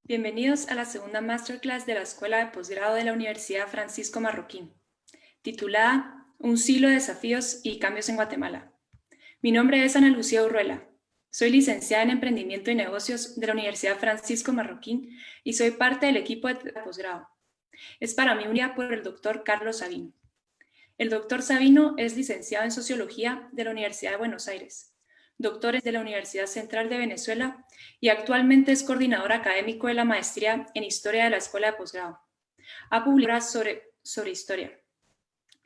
Bienvenidos a la segunda Masterclass de la Escuela de Posgrado de la Universidad Francisco Marroquín, titulada Un siglo de desafíos y cambios en Guatemala. Mi nombre es Ana Lucía Urruela. Soy licenciada en Emprendimiento y Negocios de la Universidad Francisco Marroquín y soy parte del equipo de posgrado. Es para mí un día por el doctor Carlos Sabino. El doctor Sabino es licenciado en Sociología de la Universidad de Buenos Aires, doctor de la Universidad Central de Venezuela y actualmente es coordinador académico de la maestría en Historia de la Escuela de Posgrado. Ha publicado sobre historia.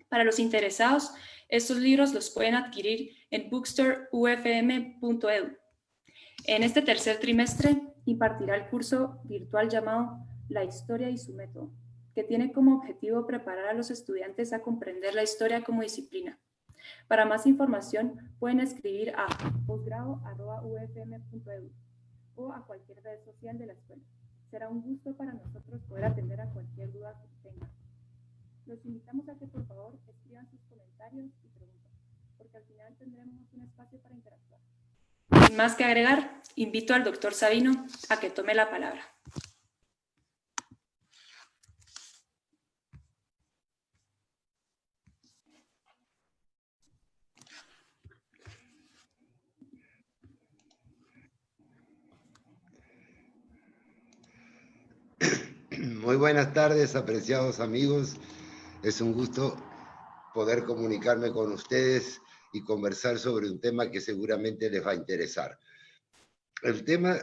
Para los interesados, estos libros los pueden adquirir en bookstoreufm.edu. En este tercer trimestre impartirá el curso virtual llamado La Historia y su método, que tiene como objetivo preparar a los estudiantes a comprender la historia como disciplina. Para más información pueden escribir a posgrado@ufm.edu o a cualquier red social de la escuela. Será un gusto para nosotros poder atender a cualquier duda que tengan. Los invitamos a que por favor escriban sus comentarios y preguntas, porque al final tendremos un espacio para interactuar. Sin más que agregar, invito al doctor Sabino a que tome la palabra. Muy buenas tardes, apreciados amigos. Es un gusto poder comunicarme con ustedes y conversar sobre un tema que seguramente les va a interesar. El tema,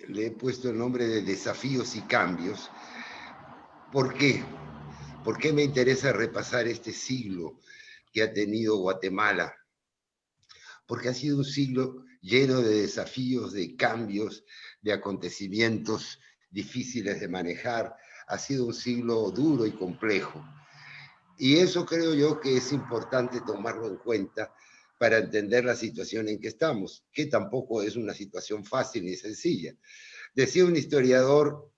le he puesto el nombre de desafíos y cambios. ¿Por qué? ¿Por qué me interesa repasar este siglo que ha tenido Guatemala? Porque ha sido un siglo lleno de desafíos, de cambios, de acontecimientos difíciles de manejar. Ha sido un siglo duro y complejo. Y eso creo yo que es importante tomarlo en cuenta para entender la situación en que estamos, que tampoco es una situación fácil ni sencilla. Decía un historiador,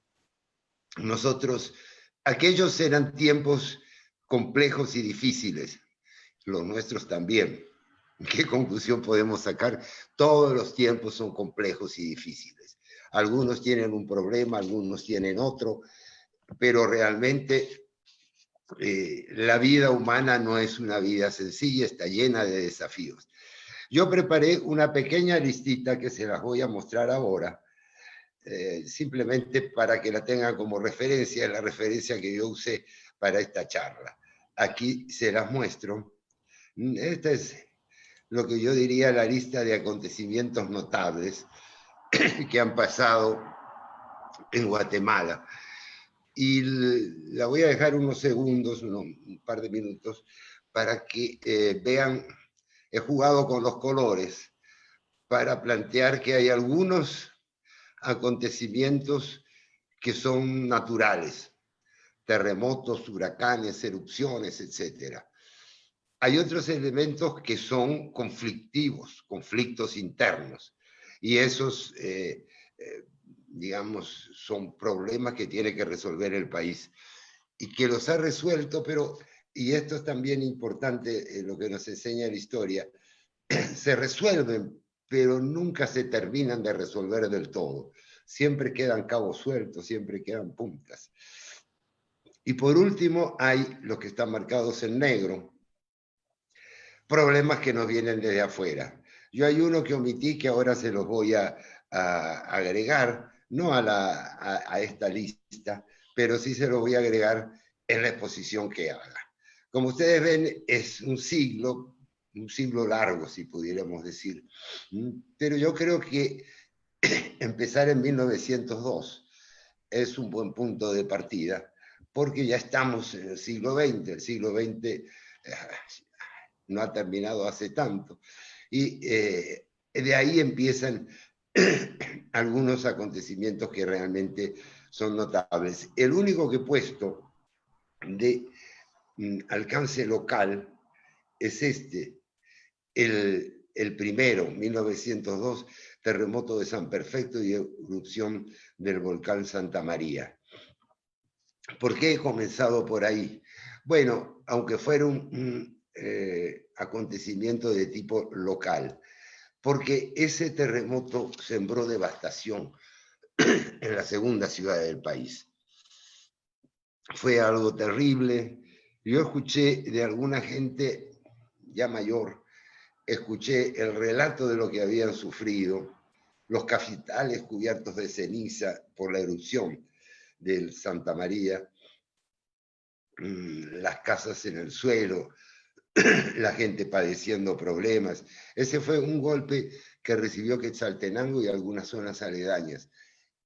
aquellos eran tiempos complejos y difíciles, los nuestros también. ¿Qué conclusión podemos sacar? Todos los tiempos son complejos y difíciles. Algunos tienen un problema, algunos tienen otro, pero realmente la vida humana no es una vida sencilla, está llena de desafíos. Yo preparé una pequeña listita que se las voy a mostrar ahora, simplemente para que la tengan como referencia, la referencia que yo usé para esta charla. Aquí se las muestro. Esta es lo que yo diría la lista de acontecimientos notables que han pasado en Guatemala. Y la voy a dejar unos segundos, un par de minutos, para que vean, he jugado con los colores para plantear que hay algunos acontecimientos que son naturales, terremotos, huracanes, erupciones, etc. Hay otros elementos que son conflictivos, conflictos internos, y esos digamos, son problemas que tiene que resolver el país y que los ha resuelto, pero, y esto es también importante en lo que nos enseña la historia, se resuelven, pero nunca se terminan de resolver del todo. Siempre quedan cabos sueltos, siempre quedan puntas. Y por último, hay los que están marcados en negro, problemas que nos vienen desde afuera. Yo hay uno que omití que ahora se los voy a agregar, no a esta lista, pero sí se los voy a agregar en la exposición que haga. Como ustedes ven, es un siglo largo, si pudiéramos decir. Pero yo creo que empezar en 1902 es un buen punto de partida, porque ya estamos en el siglo XX. El siglo XX no ha terminado hace tanto. Y de ahí empiezan algunos acontecimientos que realmente son notables. El único que he puesto de alcance local es este, el primero, 1902, terremoto de San Perfecto y erupción del volcán Santa María. ¿Por qué he comenzado por ahí? Bueno, aunque fuera un acontecimiento de tipo local, porque ese terremoto sembró devastación en la segunda ciudad del país. Fue algo terrible. Yo escuché de alguna gente ya mayor, escuché el relato de lo que habían sufrido, los cafetales cubiertos de ceniza por la erupción del Santa María, las casas en el suelo, la gente padeciendo problemas. Ese fue un golpe que recibió Quetzaltenango y algunas zonas aledañas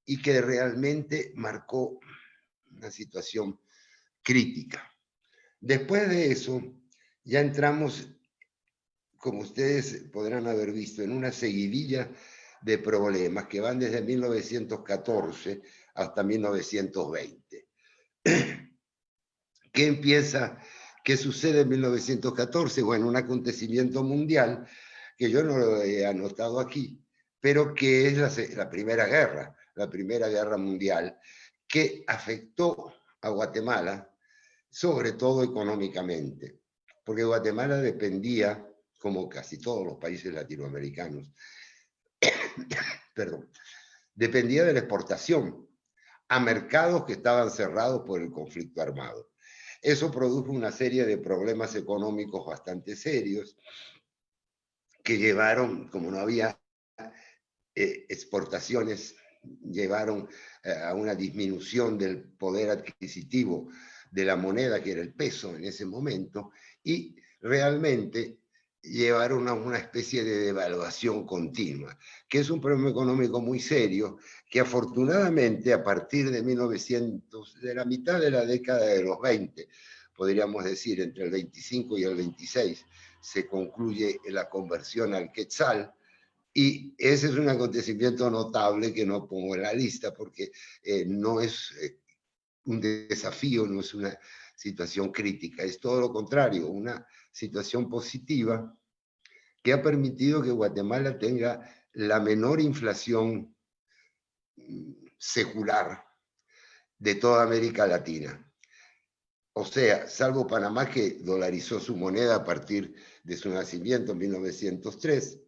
y que realmente marcó una situación crítica. Después de eso, ya entramos, como ustedes podrán haber visto, en una seguidilla de problemas que van desde 1914 hasta 1920. ¿Qué empieza? ¿Qué sucede en 1914? Bueno, un acontecimiento mundial que yo no lo he anotado aquí, pero que es la Primera Guerra Mundial, que afectó a Guatemala, sobre todo económicamente, porque Guatemala dependía, como casi todos los países latinoamericanos, perdón, dependía de la exportación a mercados que estaban cerrados por el conflicto armado. Eso produjo una serie de problemas económicos bastante serios que llevaron, como no había exportaciones, llevaron a una disminución del poder adquisitivo de la moneda, que era el peso en ese momento, y realmente llevaron a una especie de devaluación continua, que es un problema económico muy serio, que afortunadamente a partir de 1900, de la mitad de la década de los 20, podríamos decir entre el 25 y el 26, se concluye la conversión al quetzal, y ese es un acontecimiento notable que no pongo en la lista porque no es un desafío, no es una situación crítica, es todo lo contrario, una situación positiva que ha permitido que Guatemala tenga la menor inflación secular de toda América Latina. O sea, salvo Panamá, que dolarizó su moneda a partir de su nacimiento en 1903,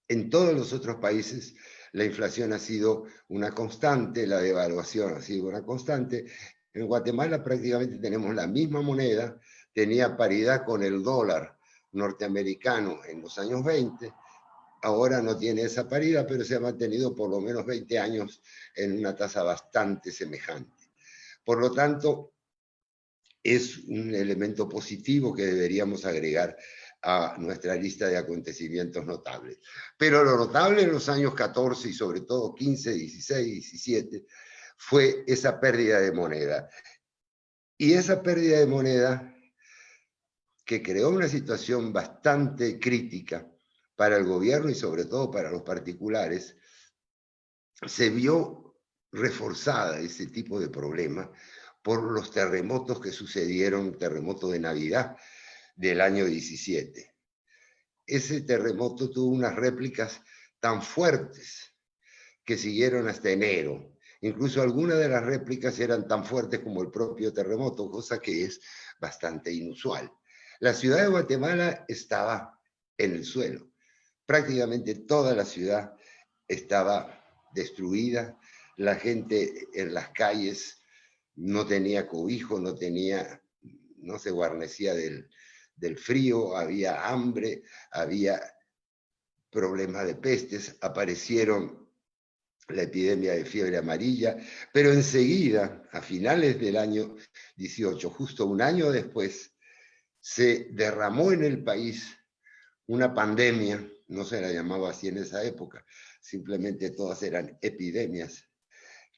en todos los otros países la inflación ha sido una constante, la devaluación ha sido una constante. En Guatemala prácticamente tenemos la misma moneda, tenía paridad con el dólar norteamericano en los años 20, ahora no tiene esa paridad, pero se ha mantenido por lo menos 20 años en una tasa bastante semejante. Por lo tanto, es un elemento positivo que deberíamos agregar a nuestra lista de acontecimientos notables. Pero lo notable en los años 14 y sobre todo 15, 16, 17 fue esa pérdida de moneda. Y esa pérdida de moneda que creó una situación bastante crítica para el gobierno y sobre todo para los particulares, se vio reforzada ese tipo de problema por los terremotos que sucedieron, terremoto de Navidad del año 17. Ese terremoto tuvo unas réplicas tan fuertes que siguieron hasta enero. Incluso algunas de las réplicas eran tan fuertes como el propio terremoto, cosa que es bastante inusual. La ciudad de Guatemala estaba en el suelo. Prácticamente toda la ciudad estaba destruida. La gente en las calles no tenía cobijo, no se guarnecía del frío, había hambre, había problemas de pestes, aparecieron la epidemia de fiebre amarilla, pero enseguida, a finales del año 18, justo un año después, se derramó en el país una pandemia, no se la llamaba así en esa época, simplemente todas eran epidemias,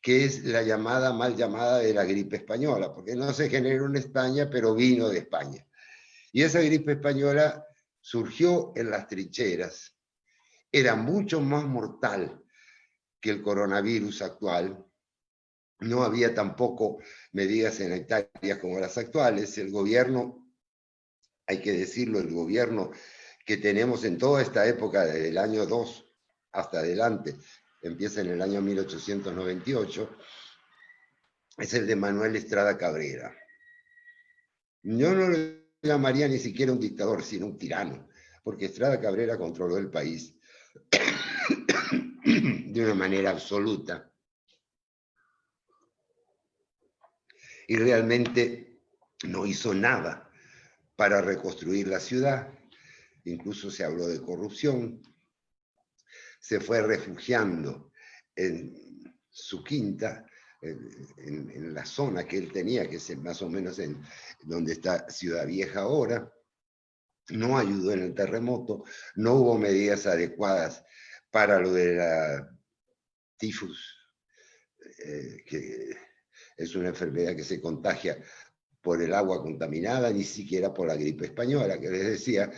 que es la llamada, mal llamada de la gripe española, porque no se generó en España, pero vino de España. Y esa gripe española surgió en las trincheras, era mucho más mortal que el coronavirus actual, no había tampoco medidas sanitarias como las actuales, el gobierno, hay que decirlo, el gobierno que tenemos en toda esta época, desde el año 2 hasta adelante, empieza en el año 1898, es el de Manuel Estrada Cabrera. Yo no lo llamaría ni siquiera un dictador, sino un tirano, porque Estrada Cabrera controló el país de una manera absoluta. y realmente no hizo nada para reconstruir la ciudad. Incluso se habló de corrupción. Se fue refugiando en su quinta, en la zona que él tenía, que es más o menos en donde está Ciudad Vieja ahora. No ayudó en el terremoto, no hubo medidas adecuadas para lo de la tifus, que es una enfermedad que se contagia por el agua contaminada, ni siquiera por la gripe española, que les decía.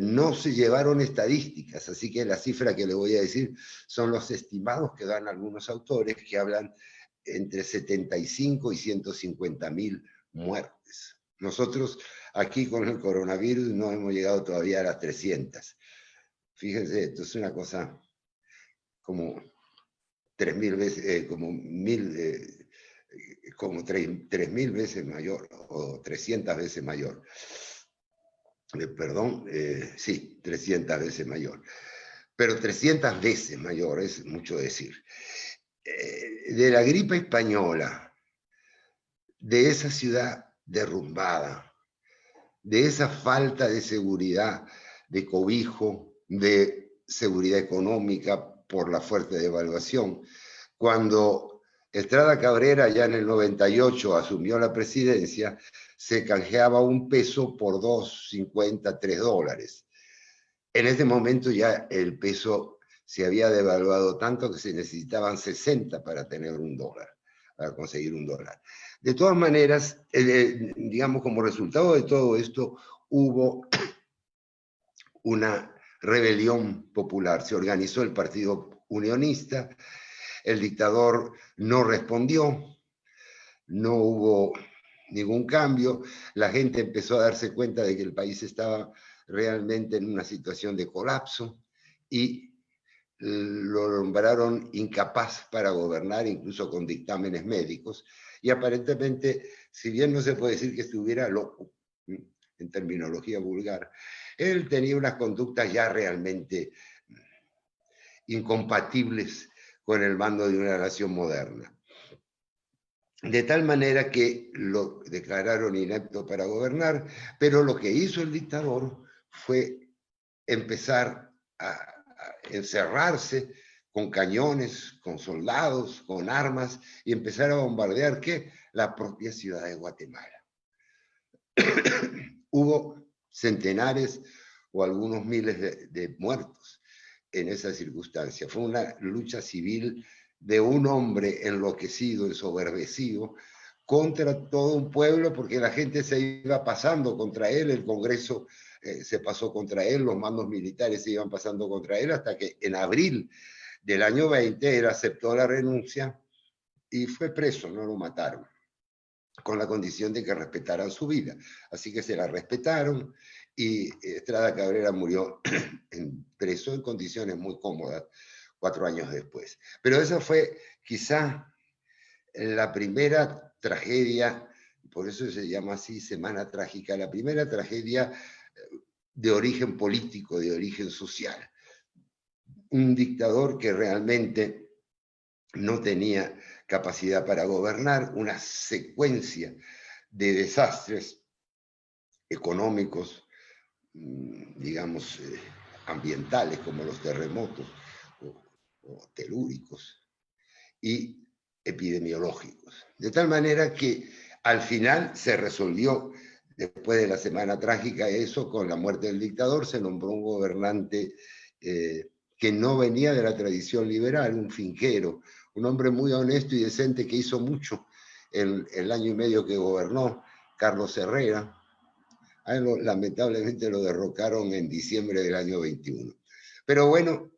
No se llevaron estadísticas, así que la cifra que le voy a decir son los estimados que dan algunos autores, que hablan entre 75 y 150.000 muertes. Nosotros aquí con el coronavirus no hemos llegado todavía a las 300. Fíjense, esto es una cosa como 3.000 veces, como 3.000 veces mayor, o 300 veces mayor. Sí, 300 veces mayor. Pero 300 veces mayor, es mucho decir. De la gripe española, de esa ciudad derrumbada, de esa falta de seguridad, de cobijo, de seguridad económica por la fuerte devaluación. Cuando Estrada Cabrera ya en el 98 asumió la presidencia, se canjeaba un peso por 2,50, $3. En ese momento ya el peso se había devaluado tanto que se necesitaban 60 para tener un dólar, para conseguir un dólar. De todas maneras, digamos, como resultado de todo esto, hubo una rebelión popular. Se organizó el Partido Unionista, el dictador no respondió, no hubo ningún cambio, la gente empezó a darse cuenta de que el país estaba realmente en una situación de colapso y lo nombraron incapaz para gobernar, incluso con dictámenes médicos, y aparentemente, si bien no se puede decir que estuviera loco, en terminología vulgar, él tenía unas conductas ya realmente incompatibles con el mando de una nación moderna. De tal manera que lo declararon inepto para gobernar, pero lo que hizo el dictador fue empezar a encerrarse con cañones, con soldados, con armas, y empezar a bombardear, ¿qué? La propia ciudad de Guatemala. Hubo centenares o algunos miles de muertos en esa circunstancia. Fue una lucha civil de un hombre enloquecido, ensoberbecido, contra todo un pueblo, porque la gente se iba pasando contra él, el Congreso se pasó contra él, los mandos militares se iban pasando contra él, hasta que en abril del año 20 él aceptó la renuncia y fue preso, no lo mataron, con la condición de que respetaran su vida. Así que se la respetaron y Estrada Cabrera murió preso en condiciones muy cómodas 4 años después. Pero esa fue quizá la primera tragedia, por eso se llama así Semana Trágica, la primera tragedia de origen político, de origen social. Un dictador que realmente no tenía capacidad para gobernar, una secuencia de desastres económicos, digamos, ambientales, como los terremotos o telúricos, y epidemiológicos. De tal manera que al final se resolvió, después de la Semana Trágica, eso con la muerte del dictador, se nombró un gobernante que no venía de la tradición liberal, un finquero, un hombre muy honesto y decente que hizo mucho el año y medio que gobernó, Carlos Herrera. A él lamentablemente lo derrocaron en diciembre del año 21. Pero bueno,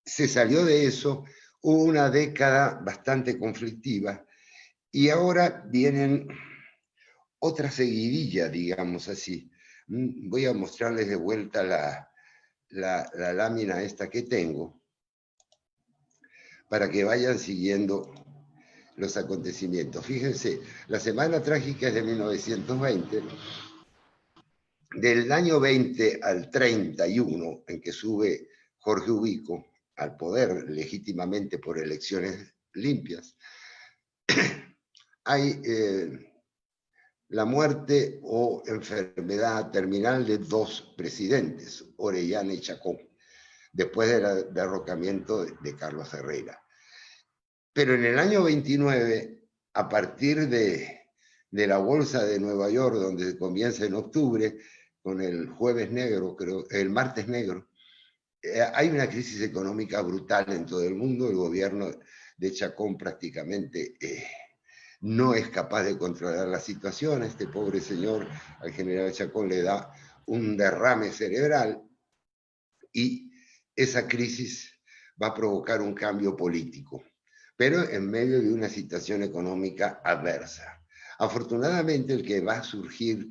se salió de eso, hubo una década bastante conflictiva y ahora vienen otra seguidilla, digamos así. Voy a mostrarles de vuelta la lámina esta que tengo para que vayan siguiendo los acontecimientos. Fíjense, la Semana Trágica es de 1920. Del año 20 al 31, en que sube Jorge Ubico al poder legítimamente por elecciones limpias, hay la muerte o enfermedad terminal de dos presidentes, Orellana y Chacón, después del derrocamiento de Carlos Herrera. Pero en el año 29, a partir de la Bolsa de Nueva York, donde comienza en octubre, con el jueves negro, creo, el martes negro, hay una crisis económica brutal en todo el mundo. El gobierno de Chacón prácticamente no es capaz de controlar la situación. Este pobre señor, al general Chacón, le da un derrame cerebral y esa crisis va a provocar un cambio político, pero en medio de una situación económica adversa. Afortunadamente, el que va a surgir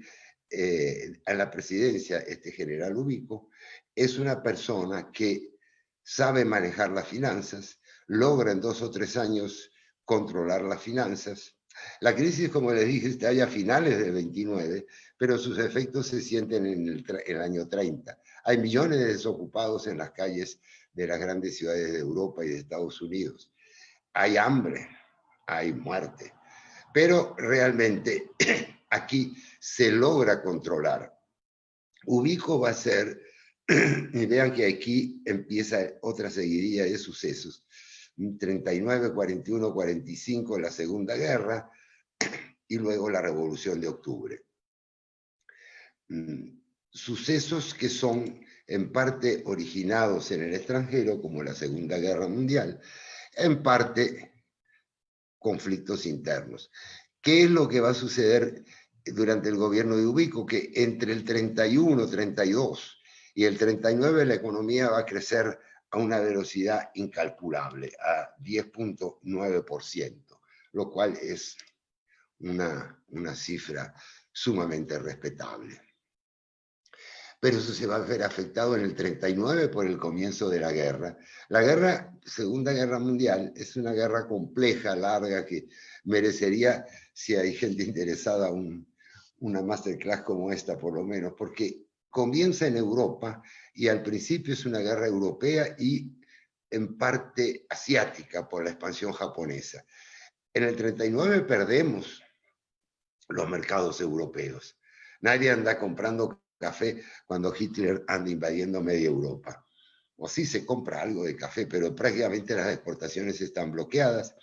a la presidencia, este general Ubico, es una persona que sabe manejar las finanzas, logra en 2 o 3 años controlar las finanzas. La crisis, como les dije, está ya a finales del 29, pero sus efectos se sienten en el año 30. Hay millones de desocupados en las calles de las grandes ciudades de Europa y de Estados Unidos. Hay hambre, hay muerte, pero realmente aquí se logra controlar. Ubico va a ser, y vean que aquí empieza otra seguidilla de sucesos, 39, 41, 45, la Segunda Guerra, y luego la Revolución de Octubre. Sucesos que son en parte originados en el extranjero, como la Segunda Guerra Mundial, en parte conflictos internos. ¿Qué es lo que va a suceder durante el gobierno de Ubico? Que entre el 31, 32 y el 39 la economía va a crecer a una velocidad incalculable, a 10.9%, lo cual es una cifra sumamente respetable. Pero eso se va a ver afectado en el 39 por el comienzo de la guerra. La Segunda Guerra Mundial es una guerra compleja, larga, que merecería, si hay gente interesada, una masterclass como esta por lo menos, porque comienza en Europa y al principio es una guerra europea y en parte asiática por la expansión japonesa. En el 39 perdemos los mercados europeos. Nadie anda comprando café cuando Hitler anda invadiendo media Europa. O sí se compra algo de café, pero prácticamente las exportaciones están bloqueadas.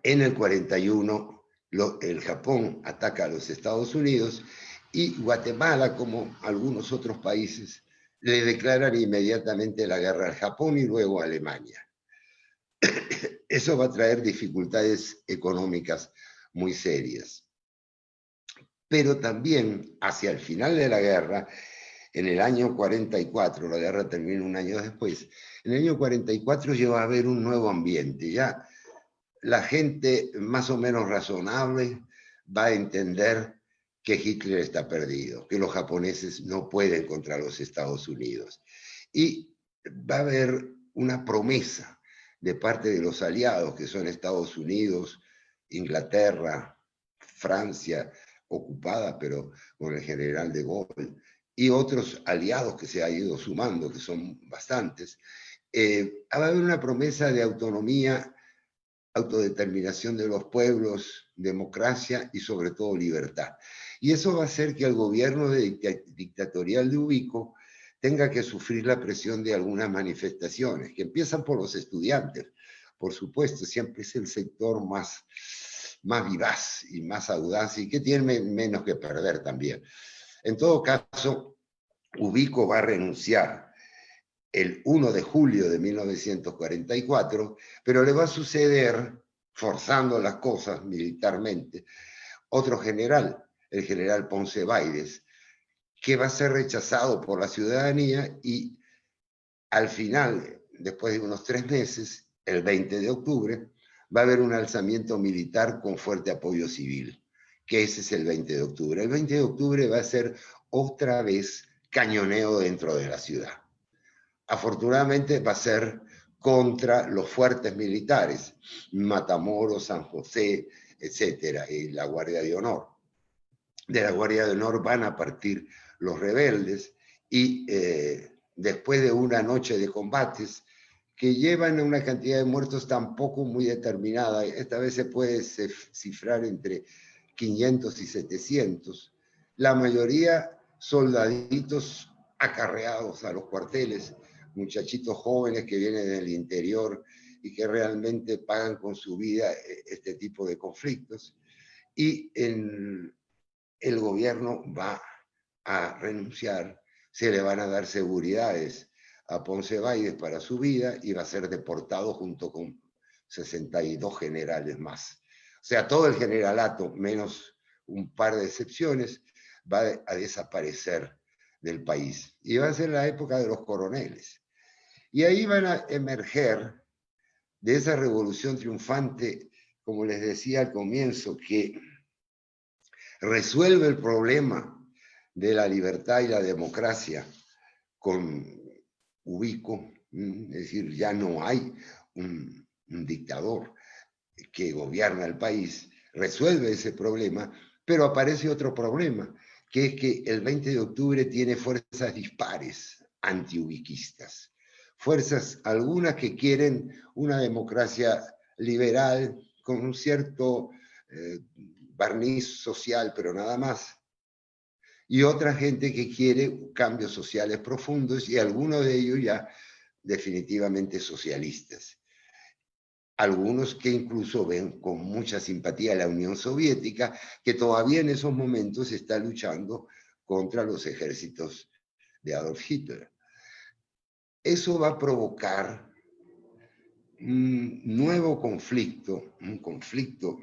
En el 41, el Japón ataca a los Estados Unidos y Guatemala, como algunos otros países, le declaran inmediatamente la guerra al Japón y luego a Alemania. Eso va a traer dificultades económicas muy serias. Pero también hacia el final de la guerra, en el año 44, la guerra termina un año después, en el año 44 ya va a haber un nuevo ambiente, ya la gente más o menos razonable va a entender que Hitler está perdido, que los japoneses no pueden contra los Estados Unidos. Y va a haber una promesa de parte de los aliados, que son Estados Unidos, Inglaterra, Francia, ocupada, pero con el general de Gaulle, y otros aliados que se han ido sumando, que son bastantes, va a haber una promesa de autonomía, autodeterminación de los pueblos, democracia y sobre todo libertad. Y eso va a hacer que el gobierno dictatorial de Ubico tenga que sufrir la presión de algunas manifestaciones, que empiezan por los estudiantes, por supuesto, siempre es el sector más vivaz y más audaz y que tiene menos que perder también. En todo caso, Ubico va a renunciar el 1 de julio de 1944, pero le va a suceder, forzando las cosas militarmente, otro general, el general Ponce Baides, que va a ser rechazado por la ciudadanía y al final, después de unos 3 meses, el 20 de octubre, va a haber un alzamiento militar con fuerte apoyo civil, que ese es el 20 de octubre. El 20 de octubre va a ser otra vez cañoneo dentro de la ciudad. Afortunadamente va a ser contra los fuertes militares, Matamoros, San José, etcétera, y la Guardia de Honor. De la Guardia de Honor van a partir los rebeldes y después de una noche de combates que llevan a una cantidad de muertos tampoco muy determinada, esta vez se puede cifrar entre 500 y 700, la mayoría soldaditos acarreados a los cuarteles, muchachitos jóvenes que vienen del interior y que realmente pagan con su vida este tipo de conflictos. Y el gobierno va a renunciar, se le van a dar seguridades a Ponce Baides para su vida y va a ser deportado junto con 62 generales más. O sea, todo el generalato, menos un par de excepciones, va a desaparecer del país. Y va a ser la época de los coroneles. Y ahí van a emerger de esa revolución triunfante, como les decía al comienzo, que resuelve el problema de la libertad y la democracia con ubico, es decir, ya no hay un dictador que gobierna el país, resuelve ese problema, pero aparece otro problema, que es que el 20 de octubre tiene fuerzas dispares antiubiquistas, fuerzas algunas que quieren una democracia liberal con un cierto barniz social, pero nada más, y otra gente que quiere cambios sociales profundos y algunos de ellos ya definitivamente socialistas. Algunos que incluso ven con mucha simpatía a la Unión Soviética, que todavía en esos momentos está luchando contra los ejércitos de Adolf Hitler. Eso va a provocar un nuevo conflicto, un conflicto,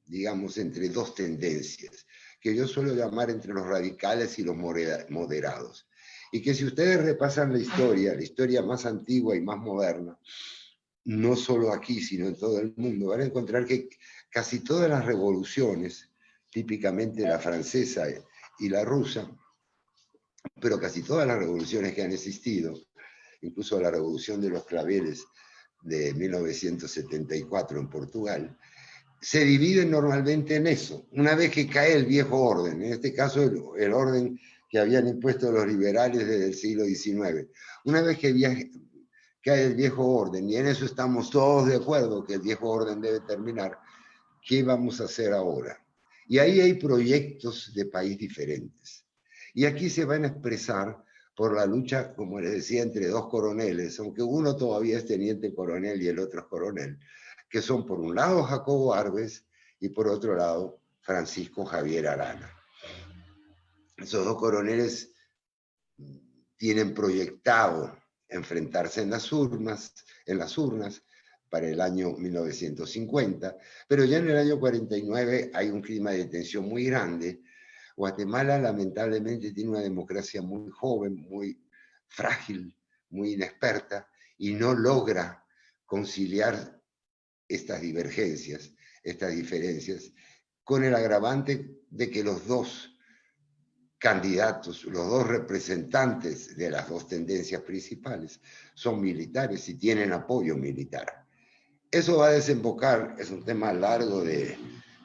digamos, entre dos tendencias, que yo suelo llamar entre los radicales y los moderados. Y que si ustedes repasan la historia más antigua y más moderna, no solo aquí, sino en todo el mundo, van a encontrar que casi todas las revoluciones, típicamente la francesa y la rusa, pero casi todas las revoluciones que han existido, incluso la revolución de los claveles de 1974 en Portugal, se dividen normalmente en eso. Una vez que cae el viejo orden, en este caso el orden que habían impuesto los liberales desde el siglo XIX, una vez que cae el viejo orden, y en eso estamos todos de acuerdo que el viejo orden debe terminar, ¿qué vamos a hacer ahora? Y ahí hay proyectos de país diferentes. Y aquí se van a expresar por la lucha, como les decía, entre dos coroneles, aunque uno todavía es teniente coronel y el otro es coronel, que son por un lado Jacobo Arbenz y por otro lado Francisco Javier Arana. Esos dos coroneles tienen proyectado enfrentarse en las urnas para el año 1950, pero ya en el año 49 hay un clima de tensión muy grande. Guatemala lamentablemente tiene una democracia muy joven, muy frágil, muy inexperta, y no logra conciliar estas divergencias, estas diferencias, con el agravante de que los dos candidatos, los dos representantes de las dos tendencias principales son militares y tienen apoyo militar. Eso va a desembocar, es un tema largo de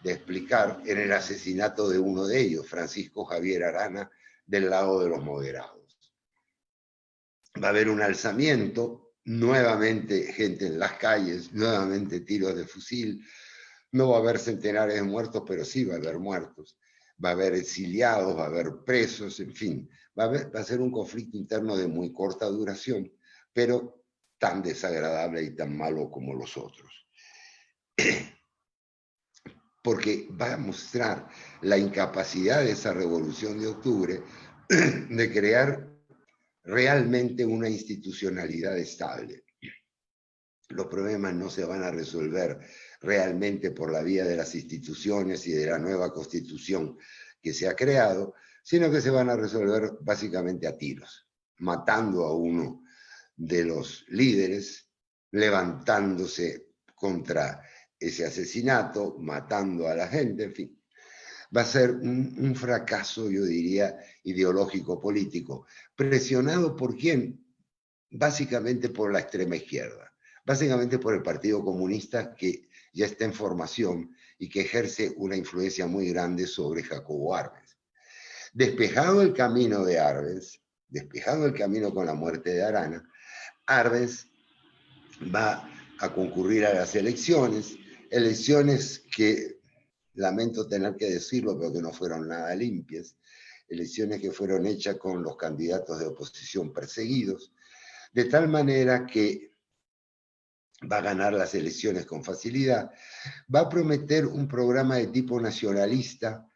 explicar, en el asesinato de uno de ellos, Francisco Javier Arana, del lado de los moderados. Va a haber un alzamiento, nuevamente gente en las calles, nuevamente tiros de fusil, no va a haber centenares de muertos, pero sí va a haber muertos. Va a haber exiliados, va a haber presos, en fin. Va a ser un conflicto interno de muy corta duración, pero tan desagradable y tan malo como los otros. Porque va a mostrar la incapacidad de esa revolución de octubre de crear realmente una institucionalidad estable. Los problemas no se van a resolver realmente por la vía de las instituciones y de la nueva constitución que se ha creado, sino que se van a resolver básicamente a tiros, matando a uno de los líderes, levantándose contra ese asesinato, matando a la gente, en fin. Va a ser un fracaso, yo diría, ideológico-político. ¿Presionado por quién? Básicamente por la extrema izquierda. Básicamente por el Partido Comunista, que ya está en formación y que ejerce una influencia muy grande sobre Jacobo Arbenz. Despejado el camino de Arbenz, despejado el camino con la muerte de Arana, Arbenz va a concurrir a las elecciones que lamento tener que decirlo, pero que no fueron nada limpias, elecciones que fueron hechas con los candidatos de oposición perseguidos, de tal manera que va a ganar las elecciones con facilidad, va a prometer un programa de tipo nacionalista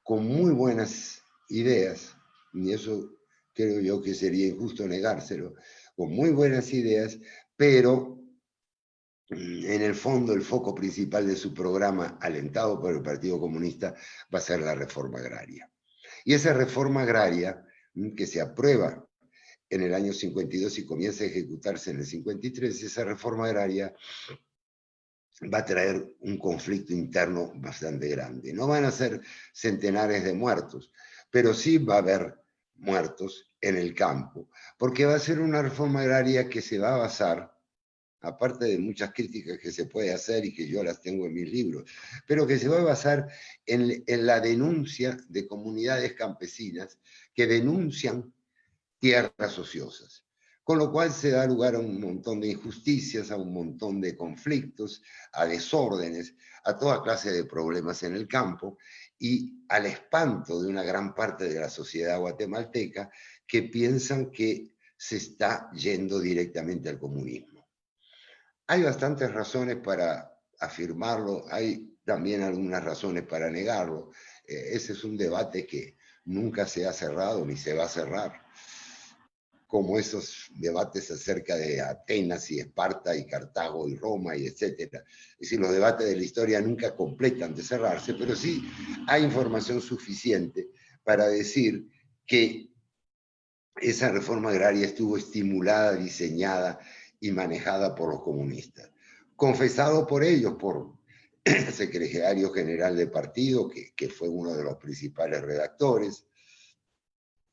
con muy buenas ideas, y eso creo yo que sería injusto negárselo, con muy buenas ideas, pero en el fondo el foco principal de su programa, alentado por el Partido Comunista, va a ser la reforma agraria. Y esa reforma agraria, que se aprueba en el año 52 y comienza a ejecutarse en el 53, esa reforma agraria va a traer un conflicto interno bastante grande. No van a ser centenares de muertos, pero sí va a haber muertos en el campo, porque va a ser una reforma agraria que se va a basar, aparte de muchas críticas que se puede hacer y que yo las tengo en mis libros, pero que se va a basar en la denuncia de comunidades campesinas que denuncian tierras ociosas. Con lo cual se da lugar a un montón de injusticias, a un montón de conflictos, a desórdenes, a toda clase de problemas en el campo y al espanto de una gran parte de la sociedad guatemalteca que piensan que se está yendo directamente al comunismo. Hay bastantes razones para afirmarlo, hay también algunas razones para negarlo. Ese es un debate que nunca se ha cerrado ni se va a cerrar, como esos debates acerca de Atenas y Esparta y Cartago y Roma y etcétera. Es decir, los debates de la historia nunca completan de cerrarse, pero sí hay información suficiente para decir que esa reforma agraria estuvo estimulada, diseñada y manejada por los comunistas. Confesado por ellos, por el secretario general del partido, que fue uno de los principales redactores.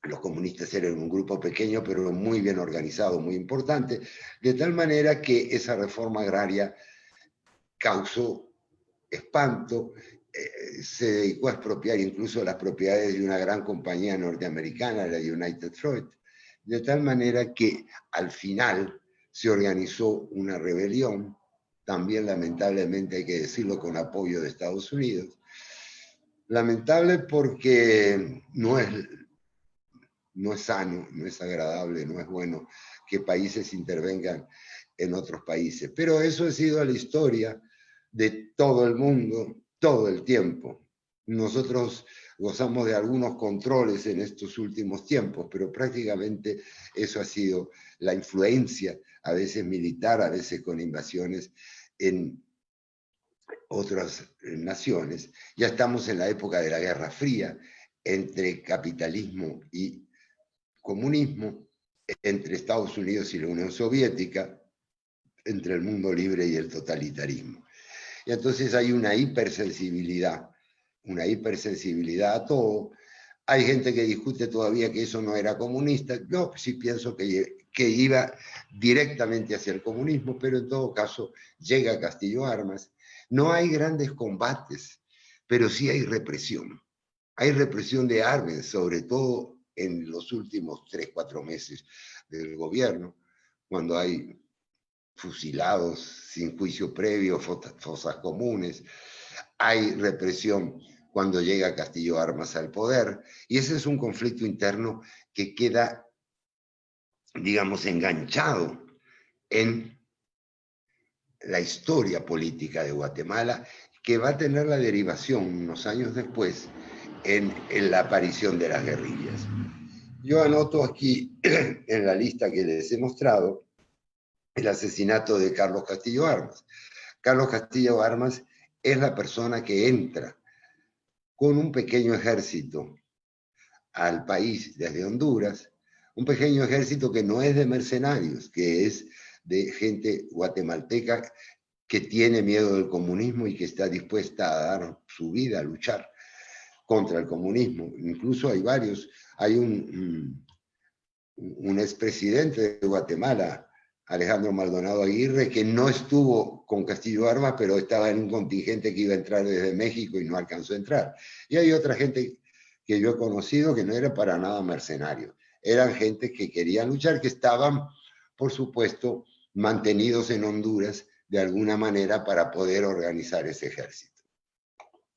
Los comunistas eran un grupo pequeño, pero muy bien organizado, muy importante, de tal manera que esa reforma agraria causó espanto, se dedicó a expropiar incluso las propiedades de una gran compañía norteamericana, la United Fruit, de tal manera que al final se organizó una rebelión, también lamentablemente hay que decirlo con apoyo de Estados Unidos. Lamentable porque no es sano, no es agradable, no es bueno que países intervengan en otros países. Pero eso ha sido la historia de todo el mundo, todo el tiempo. Nosotros gozamos de algunos controles en estos últimos tiempos, pero prácticamente eso ha sido la influencia, a veces militar, a veces con invasiones en otras naciones. Ya estamos en la época de la Guerra Fría, entre capitalismo y comunismo, entre Estados Unidos y la Unión Soviética, entre el mundo libre y el totalitarismo. Y entonces hay una hipersensibilidad a todo. Hay gente que discute todavía que eso no era comunista. Yo sí pienso que iba directamente hacia el comunismo, pero en todo caso llega Castillo Armas. No hay grandes combates, pero sí hay represión. Hay represión de Arbenz, sobre todo en los últimos 3, 4 meses del gobierno, cuando hay fusilados sin juicio previo, fosas comunes. Hay represión cuando llega Castillo Armas al poder, y ese es un conflicto interno que queda, digamos, enganchado en la historia política de Guatemala, que va a tener la derivación unos años después en la aparición de las guerrillas. Yo anoto aquí en la lista que les he mostrado el asesinato de Carlos Castillo Armas. Carlos Castillo Armas es la persona que entra con un pequeño ejército al país desde Honduras, un pequeño ejército que no es de mercenarios, que es de gente guatemalteca que tiene miedo del comunismo y que está dispuesta a dar su vida, a luchar contra el comunismo. Incluso hay varios, hay un expresidente de Guatemala, Alejandro Maldonado Aguirre, que no estuvo con Castillo Armas, pero estaba en un contingente que iba a entrar desde México y no alcanzó a entrar. Y hay otra gente que yo he conocido que no era para nada mercenario. Eran gente que querían luchar, que estaban, por supuesto, mantenidos en Honduras de alguna manera para poder organizar ese ejército.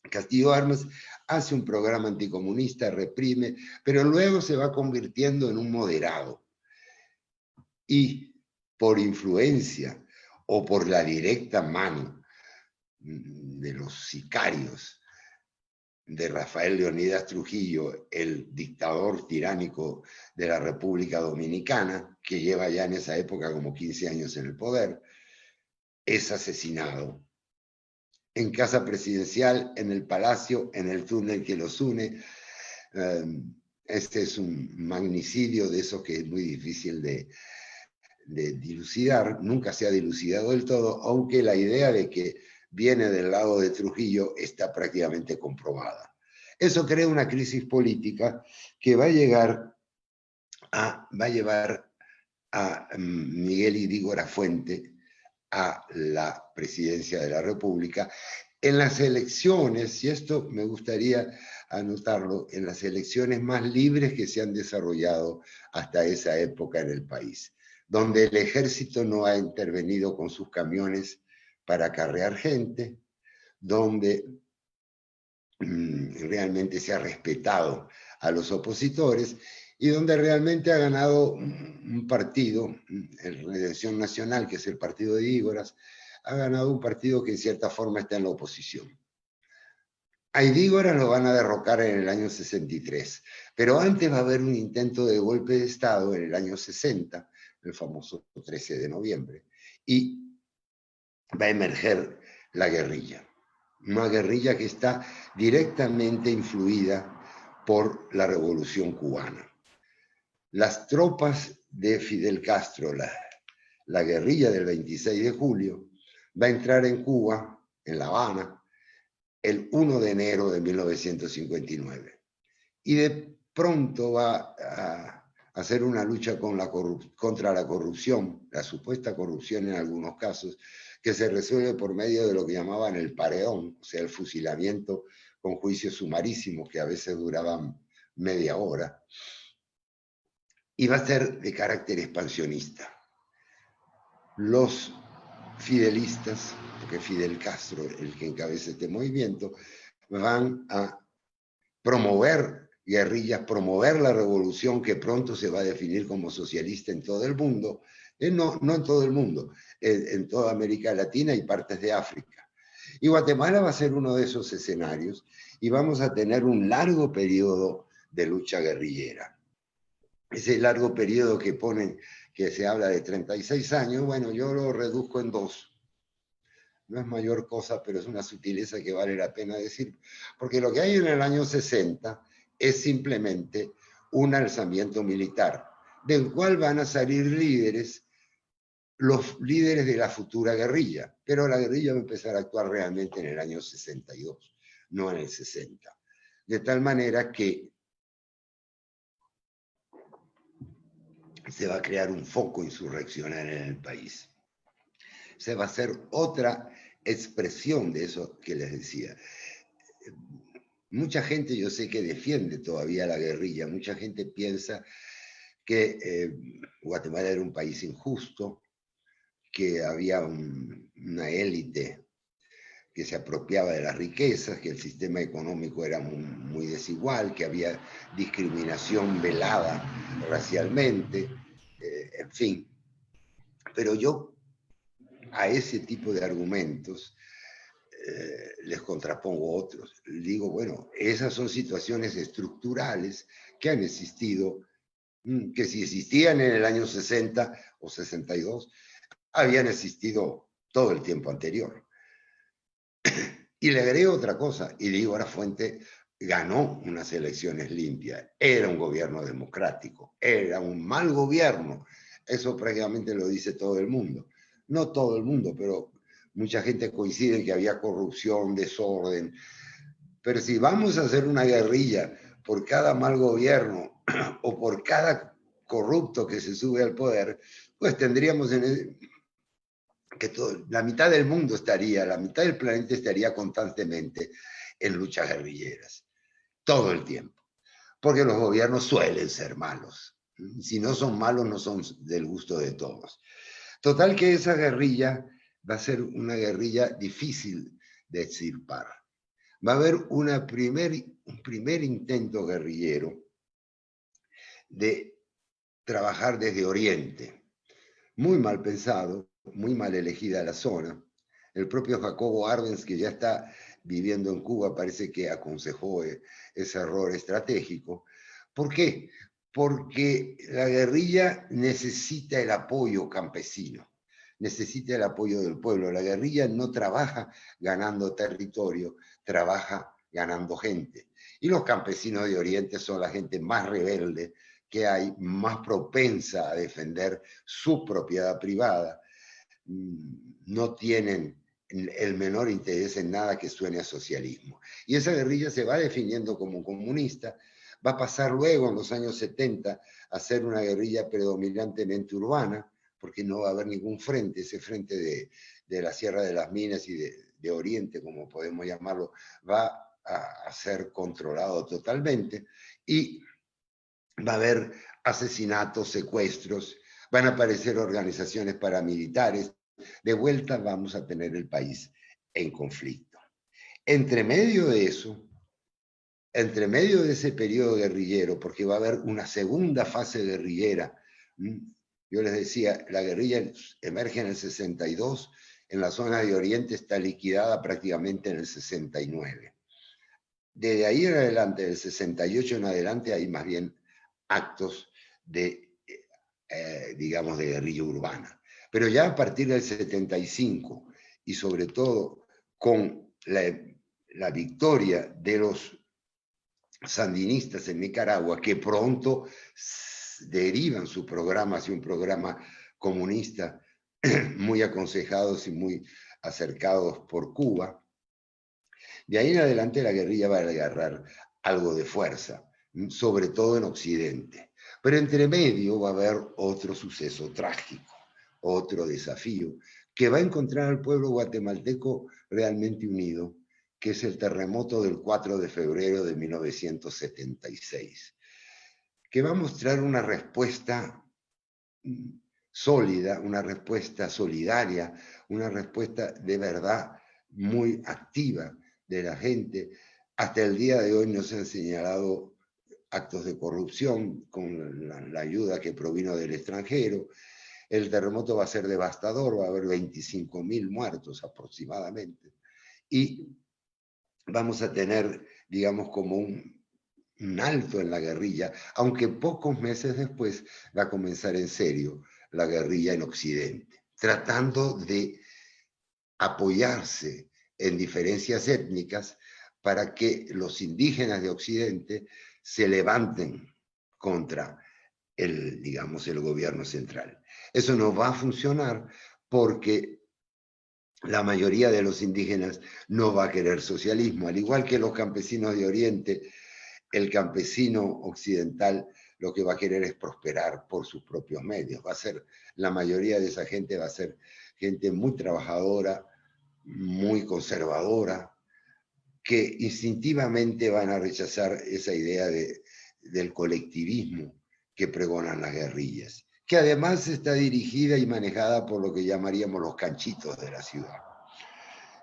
Castillo Armas hace un programa anticomunista, reprime, pero luego se va convirtiendo en un moderado. Y por influencia o por la directa mano de los sicarios de Rafael Leonidas Trujillo, el dictador tiránico de la República Dominicana, que lleva ya en esa época como 15 años en el poder, es asesinado en casa presidencial, en el palacio, en el túnel que los une. Este es un magnicidio de esos que es muy difícil de dilucidar, nunca se ha dilucidado del todo, aunque la idea de que viene del lado de Trujillo está prácticamente comprobada. Eso crea una crisis política que va a llevar a Miguel Ydígoras Fuente a la presidencia de la República en las elecciones, y esto me gustaría anotarlo, en las elecciones más libres que se han desarrollado hasta esa época en el país, donde el ejército no ha intervenido con sus camiones para acarrear gente, donde realmente se ha respetado a los opositores y donde realmente ha ganado un partido, el Redención Nacional, que es el partido de Ydígoras, ha ganado un partido que en cierta forma está en la oposición. A Ydígoras lo van a derrocar en el año 63, pero antes va a haber un intento de golpe de Estado en el año 60, el famoso 13 de noviembre, y va a emerger la guerrilla. Una guerrilla que está directamente influida por la Revolución Cubana. Las tropas de Fidel Castro, la guerrilla del 26 de julio, va a entrar en Cuba, en La Habana, el 1 de enero de 1959. Y de pronto va a hacer una lucha contra la corrupción, la supuesta corrupción en algunos casos, que se resuelve por medio de lo que llamaban el paredón, o sea, el fusilamiento con juicios sumarísimos que a veces duraban media hora. Y va a ser de carácter expansionista. Los fidelistas, porque Fidel Castro, el que encabeza este movimiento, van a promover guerrillas, promover la revolución que pronto se va a definir como socialista en todo el mundo, no en todo el mundo, en toda América Latina y partes de África. Y Guatemala va a ser uno de esos escenarios y vamos a tener un largo periodo de lucha guerrillera. Ese largo periodo que se habla de 36 años, bueno, yo lo reduzco en 2. No es mayor cosa, pero es una sutileza que vale la pena decir, porque lo que hay en el año 60 es simplemente un alzamiento militar, del cual van a salir líderes, los líderes de la futura guerrilla, pero la guerrilla va a empezar a actuar realmente en el año 62, no en el 60. De tal manera que se va a crear un foco insurreccional en el país. Se va a hacer otra expresión de eso que les decía. Mucha gente yo sé que defiende todavía la guerrilla, mucha gente piensa que Guatemala era un país injusto, que había una élite que se apropiaba de las riquezas, que el sistema económico era muy desigual, que había discriminación velada racialmente, en fin. Pero yo a ese tipo de argumentos les contrapongo otros. Digo, bueno, esas son situaciones estructurales que han existido, que si existían en el año 60 o 62, habían existido todo el tiempo anterior. Y le agrego otra cosa, y digo, Ydígoras Fuente ganó unas elecciones limpias, era un gobierno democrático, era un mal gobierno, eso prácticamente lo dice todo el mundo. No todo el mundo, pero mucha gente coincide en que había corrupción, desorden. Pero si vamos a hacer una guerrilla por cada mal gobierno o por cada corrupto que se sube al poder, pues tendríamos que la mitad del mundo la mitad del planeta estaría constantemente en luchas guerrilleras, todo el tiempo. Porque los gobiernos suelen ser malos. Si no son malos, no son del gusto de todos. Total que esa guerrilla va a ser una guerrilla difícil de extirpar. va a haber un primer intento guerrillero de trabajar desde Oriente. Muy mal pensado, muy mal elegida la zona. El propio Jacobo Arbenz, que ya está viviendo en Cuba, parece que aconsejó ese error estratégico. ¿Por qué? Porque la guerrilla necesita el apoyo campesino, necesita el apoyo del pueblo. La guerrilla no trabaja ganando territorio, trabaja ganando gente. Y los campesinos de Oriente son la gente más rebelde que hay, más propensa a defender su propiedad privada. No tienen el menor interés en nada que suene a socialismo. Y esa guerrilla se va definiendo como comunista, va a pasar luego en los años 70 a ser una guerrilla predominantemente urbana, porque no va a haber ningún frente, ese frente de la Sierra de las Minas y de Oriente, como podemos llamarlo, va a ser controlado totalmente y va a haber asesinatos, secuestros, van a aparecer organizaciones paramilitares. De vuelta vamos a tener el país en conflicto. Entre medio de eso, entre medio de ese periodo guerrillero, porque va a haber una segunda fase guerrillera, yo les decía, la guerrilla emerge en el 62, en la zona de Oriente está liquidada prácticamente en el 69. Desde ahí en adelante, del 68 en adelante, hay más bien actos de, digamos, de guerrilla urbana. Pero ya a partir del 75 y sobre todo con la victoria de los sandinistas en Nicaragua, que pronto derivan su programa hacia un programa comunista muy aconsejados y muy acercados por Cuba, de ahí en adelante la guerrilla va a agarrar algo de fuerza, sobre todo en Occidente. Pero entre medio va a haber otro suceso trágico, otro desafío, que va a encontrar al pueblo guatemalteco realmente unido, que es el terremoto del 4 de febrero de 1976, que va a mostrar una respuesta sólida, una respuesta solidaria, una respuesta de verdad muy activa de la gente. Hasta el día de hoy no se han señalado actos de corrupción con la ayuda que provino del extranjero. El terremoto va a ser devastador, va a haber 25.000 muertos aproximadamente. Y vamos a tener, digamos, como un alto en la guerrilla, aunque pocos meses después va a comenzar en serio la guerrilla en Occidente, tratando de apoyarse en diferencias étnicas para que los indígenas de Occidente se levanten contra el, digamos, el gobierno central. Eso no va a funcionar porque la mayoría de los indígenas no va a querer socialismo, al igual que los campesinos de Oriente. El campesino occidental lo que va a querer es prosperar por sus propios medios. Va a ser, la mayoría de esa gente va a ser gente muy trabajadora, muy conservadora, que instintivamente van a rechazar esa idea del colectivismo que pregonan las guerrillas, que además está dirigida y manejada por lo que llamaríamos los canchitos de la ciudad.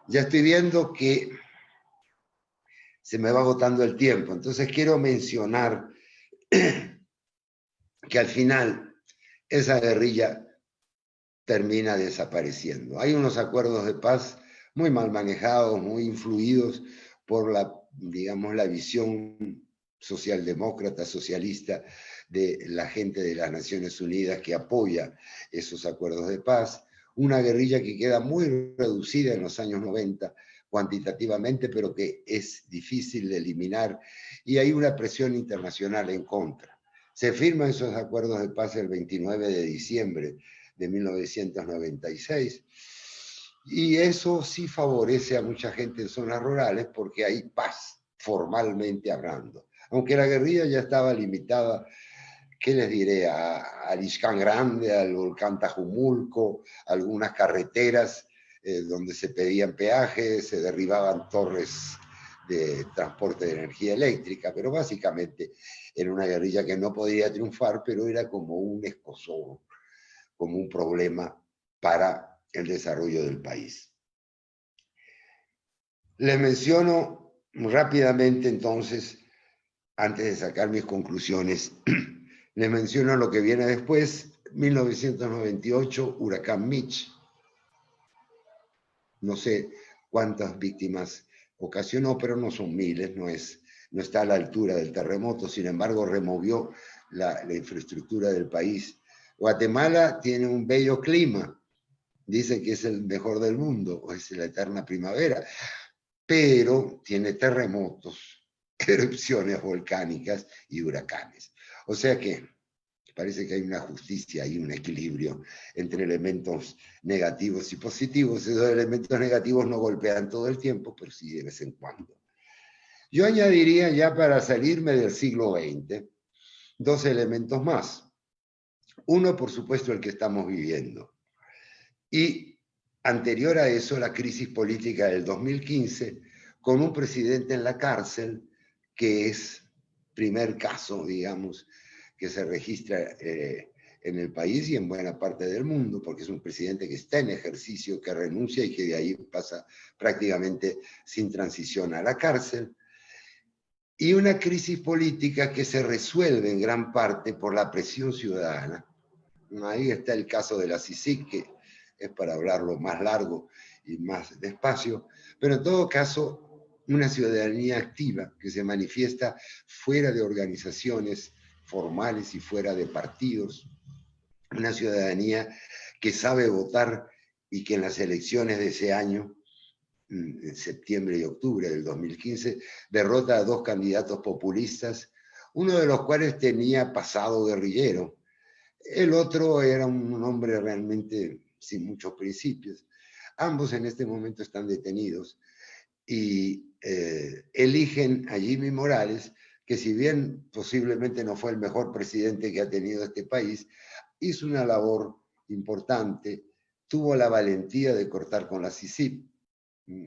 Ya estoy viendo que se me va agotando el tiempo, entonces quiero mencionar que al final esa guerrilla termina desapareciendo. Hay unos acuerdos de paz muy mal manejados, muy influidos por la, digamos, la visión socialdemócrata, socialista de la gente de las Naciones Unidas que apoya esos acuerdos de paz. Una guerrilla que queda muy reducida en los años 90 cuantitativamente, pero que es difícil de eliminar, y hay una presión internacional en contra. Se firman esos acuerdos de paz el 29 de diciembre de 1996, y eso sí favorece a mucha gente en zonas rurales porque hay paz, formalmente hablando. Aunque la guerrilla ya estaba limitada, ¿qué les diré? A Lixcán Grande, al volcán Tajumulco, algunas carreteras donde se pedían peajes, se derribaban torres de transporte de energía eléctrica, pero básicamente era una guerrilla que no podía triunfar, pero era como un escozor, como un problema para el desarrollo del país. Les menciono Rápidamente, entonces, antes de sacar mis conclusiones, les menciono lo que viene después. 1998, huracán Mitch. No sé cuántas víctimas ocasionó, pero no son miles, no está a la altura del terremoto, sin embargo removió la infraestructura del país. Guatemala tiene un bello clima, dice que es el mejor del mundo, o es la eterna primavera, pero tiene terremotos, erupciones volcánicas y huracanes. O sea que parece que hay una justicia y un equilibrio entre elementos negativos y positivos. Esos elementos negativos no golpean todo el tiempo, pero sí de vez en cuando. Yo añadiría, ya para salirme del siglo XX, dos elementos más. Uno, por supuesto, el que estamos viviendo. Y anterior a eso, la crisis política del 2015, con un presidente en la cárcel, que es primer caso, digamos, que se registra en el país y en buena parte del mundo, porque es un presidente que está en ejercicio, que renuncia y que de ahí pasa prácticamente sin transición a la cárcel. Y una crisis política que se resuelve en gran parte por la presión ciudadana. Ahí está el caso de la CICIG, que es para hablarlo más largo y más despacio, pero en todo caso, una ciudadanía activa que se manifiesta fuera de organizaciones formales y fuera de partidos, una ciudadanía que sabe votar y que en las elecciones de ese año, en septiembre y octubre del 2015, derrota a dos candidatos populistas, uno de los cuales tenía pasado guerrillero, el otro era un hombre realmente sin muchos principios. Ambos en este momento están detenidos y eligen a Jimmy Morales, que si bien posiblemente no fue el mejor presidente que ha tenido este país, hizo una labor importante, tuvo la valentía de cortar con la CICIG.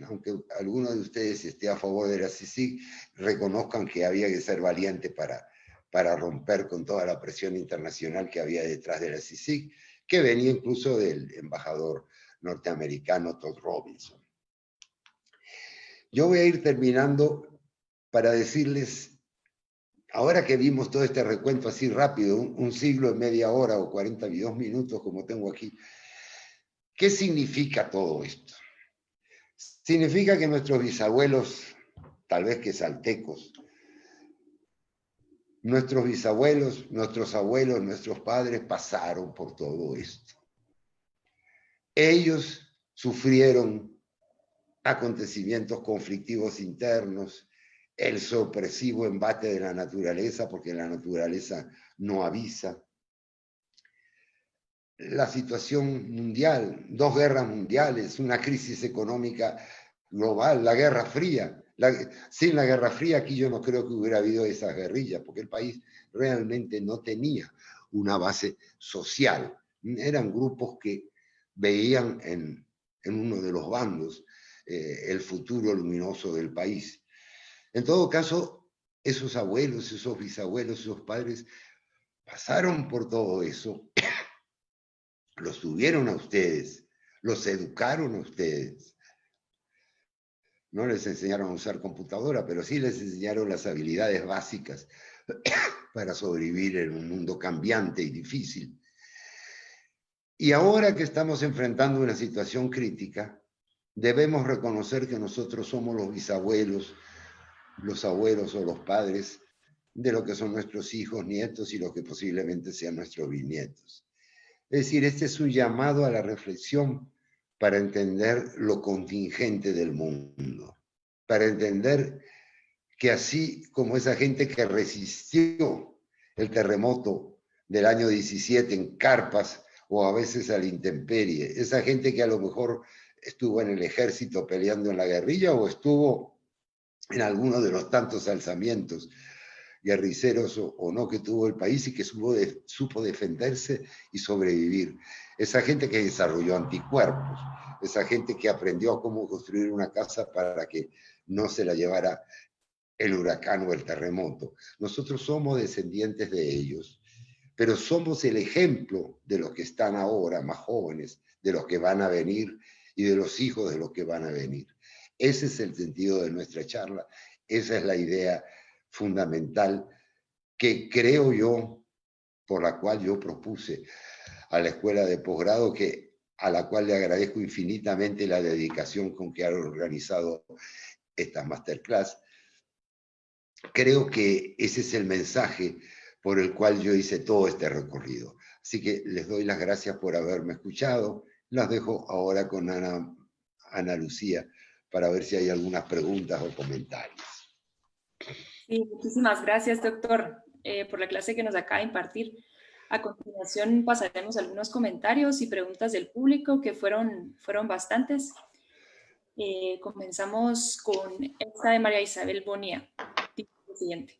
Aunque alguno de ustedes esté a favor de la CICIG, reconozcan que había que ser valiente para romper con toda la presión internacional que había detrás de la CICIG, que venía incluso del embajador norteamericano Todd Robinson. Yo voy a ir terminando para decirles, ahora que vimos todo este recuento así rápido, un siglo en media hora o 42 minutos como tengo aquí, ¿qué significa todo esto? Significa que nuestros bisabuelos, tal vez quesaltecos, nuestros bisabuelos, nuestros abuelos, nuestros padres pasaron por todo esto. Ellos sufrieron acontecimientos conflictivos internos, el sorpresivo embate de la naturaleza, porque la naturaleza no avisa, la situación mundial, dos guerras mundiales, una crisis económica global, la Guerra Fría. Sin la Guerra Fría aquí yo no creo que hubiera habido esas guerrillas, porque el país realmente no tenía una base social. Eran grupos que veían en uno de los bandos el futuro luminoso del país. En todo caso, esos abuelos, esos bisabuelos, esos padres pasaron por todo eso, los tuvieron a ustedes, los educaron a ustedes. No les enseñaron a usar computadora, pero sí les enseñaron las habilidades básicas para sobrevivir en un mundo cambiante y difícil. Y ahora que estamos enfrentando una situación crítica, debemos reconocer que nosotros somos los bisabuelos, los abuelos o los padres de lo que son nuestros hijos, nietos y lo que posiblemente sean nuestros bisnietos. Es decir, este es un llamado a la reflexión para entender lo contingente del mundo, para entender que así como esa gente que resistió el terremoto del año 17 en carpas o a veces a la intemperie, esa gente que a lo mejor estuvo en el ejército peleando en la guerrilla o estuvo en alguno de los tantos alzamientos guerrilleros o no que tuvo el país y que supo defenderse y sobrevivir. Esa gente que desarrolló anticuerpos, esa gente que aprendió a cómo construir una casa para que no se la llevara el huracán o el terremoto. Nosotros somos descendientes de ellos, pero somos el ejemplo de los que están ahora más jóvenes, de los que van a venir y de los hijos de los que van a venir. Ese es el sentido de nuestra charla Esa es la idea fundamental que creo yo, por la cual yo propuse a la escuela de posgrado, a la cual le agradezco infinitamente la dedicación con que han organizado esta masterclass. Creo que ese es el mensaje por el cual yo hice todo este recorrido. Así que les doy las gracias por haberme escuchado. Las dejo ahora con Ana Lucía para ver si hay algunas preguntas o comentarios. Sí, muchísimas gracias, doctor, por la clase que nos acaba de impartir. A continuación pasaremos a algunos comentarios y preguntas del público, que fueron bastantes. Comenzamos con esta de María Isabel Bonía. Dice lo siguiente: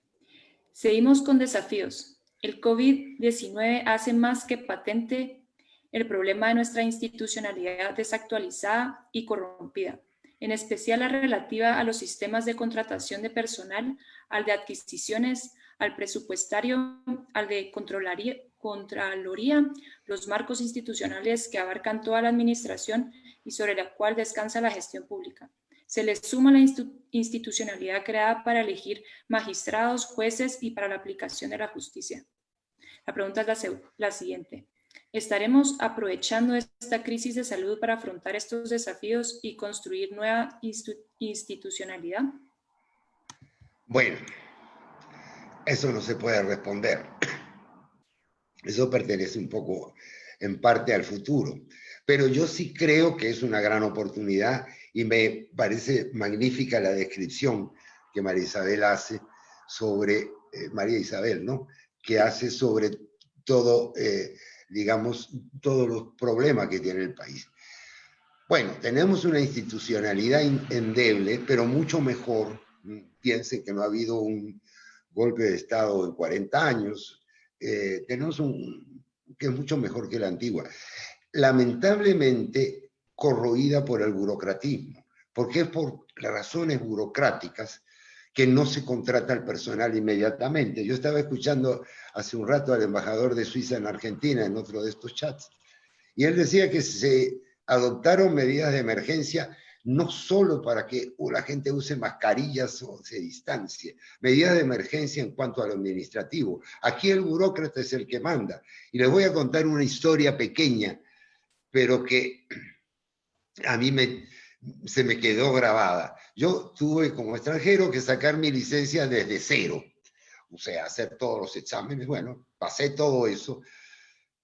seguimos con desafíos. El COVID-19 hace más que patente el problema de nuestra institucionalidad desactualizada y corrompida, en especial la relativa a los sistemas de contratación de personal, al de adquisiciones, al presupuestario, al de Contraloría, los marcos institucionales que abarcan toda la administración y sobre la cual descansa la gestión pública. Se les suma la institucionalidad creada para elegir magistrados, jueces y para la aplicación de la justicia. La pregunta es la siguiente: ¿estaremos aprovechando esta crisis de salud para afrontar estos desafíos y construir nueva institucionalidad? Bueno, eso no se puede responder. Eso pertenece un poco, en parte, al futuro. Pero yo sí creo que es una gran oportunidad y me parece magnífica la descripción que María Isabel hace sobre, María Isabel, ¿no? Que hace sobre todo, digamos, todos los problemas que tiene el país. Bueno, tenemos una institucionalidad endeble, pero mucho mejor. Piensen que no ha habido un golpe de Estado en 40 años. Tenemos que es mucho mejor que la antigua. Lamentablemente corroída por el burocratismo, porque es por las razones burocráticas que no se contrata al personal inmediatamente. Yo estaba escuchando hace un rato al embajador de Suiza en Argentina en otro de estos chats, y él decía que se adoptaron medidas de emergencia no solo para que la gente use mascarillas o se distancie, medidas de emergencia en cuanto a lo administrativo. Aquí el burócrata es el que manda. Y les voy a contar una historia pequeña, pero que a mí se me quedó grabada. Yo tuve como extranjero que sacar mi licencia desde cero, o sea, hacer todos los exámenes. Bueno, pasé todo eso.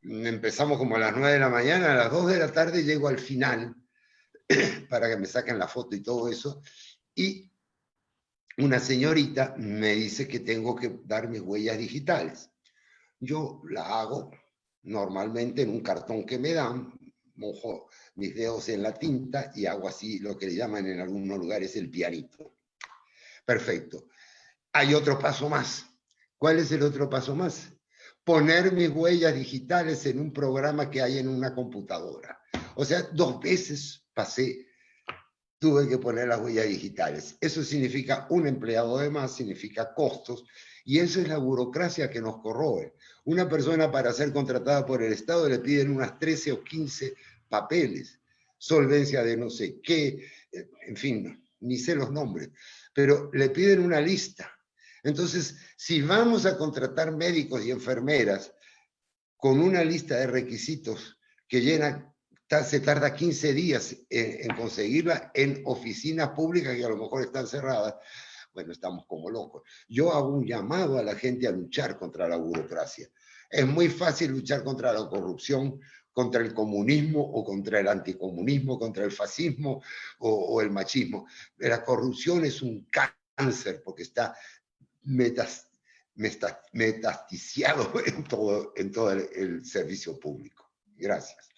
Empezamos como a las 9 de la mañana, a las 2 de la tarde llego al final para que me saquen la foto y todo eso. Y una señorita me dice que tengo que dar mis huellas digitales. Yo la hago normalmente en un cartón que me dan, mojo mis dedos en la tinta y hago así lo que le llaman en algunos lugares el pianito. Perfecto. Hay otro paso más. ¿Cuál es el otro paso más? Poner mis huellas digitales en un programa que hay en una computadora. O sea, 2 veces tuve que poner las huellas digitales. Eso significa un empleado de más, significa costos, y eso es la burocracia que nos corroe. Una persona para ser contratada por el Estado le piden unas 13 o 15 papeles, solvencia de no sé qué, en fin, ni sé los nombres, pero le piden una lista. Entonces, si vamos a contratar médicos y enfermeras con una lista de requisitos que se tarda 15 días en conseguirla en oficinas públicas que a lo mejor están cerradas, bueno, estamos como locos. Yo hago un llamado a la gente a luchar contra la burocracia. Es muy fácil luchar contra la corrupción, contra el comunismo o contra el anticomunismo, contra el fascismo o el machismo. La corrupción es un cáncer porque está metasticiado en todo el servicio público. Gracias.